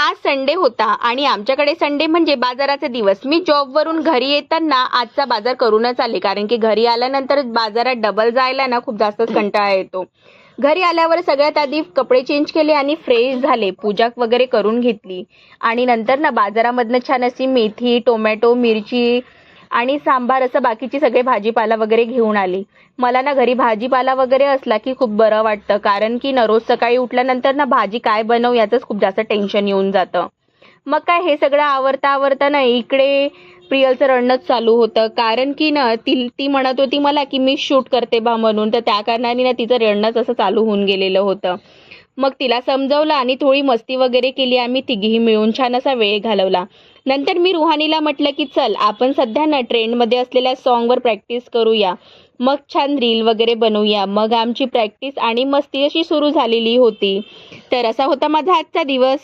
आज संडे होता आणि आमच्याकडे संडे म्हणजे बाजाराचे दिवस. मी जॉबवरून घरी येताना आजचा बाजार करूनच आले, कारण की घरी आल्यानंतर बाजारात डबल जायला ना खूप जास्तच कंटाळा येतो. घरी आल्यावर सगळ्यात आधी कपडे चेंज केले आणि फ्रेश झाले, पूजा वगैरे करून घेतली आणि नंतर ना बाजारामधनं छान अशी मेथी, टोमॅटो, मिरची आणि सांबार असं बाकीची सगळे भाजीपाला वगैरे घेऊन आली. मला ना घरी भाजीपाला वगैरे असला की खूप बरं वाटतं, कारण की ना रोज सकाळी उठल्यानंतर ना भाजी काय बनवू याचंच खूप जास्त टेन्शन येऊन जातं. मग काय हे सगळं आवरता ना इकडे प्रियलचं रडणंच चालू होतं, कारण की ना ती ती म्हणत होती मला की मी शूट करते बा म्हणून, तर त्या कारणाने ना तिचं रडणंच असं चालू होऊन गेलेलं होतं. मग तिला समजावलं आणि थोडी मस्ती वगैरे केली. आम्ही तिघीही मिळून छान असा वेळ घालवला. नंतर मी रुहानीला म्हटलं की चल आपण सध्या ना ट्रेंडमध्ये असलेल्या सॉन्गवर प्रॅक्टिस करूया, मग छान रील वगैरे बनवूया. मग आमची प्रॅक्टिस आणि मस्ती अशी सुरू झालेली होती. तर असा होता माझा आजचा दिवस.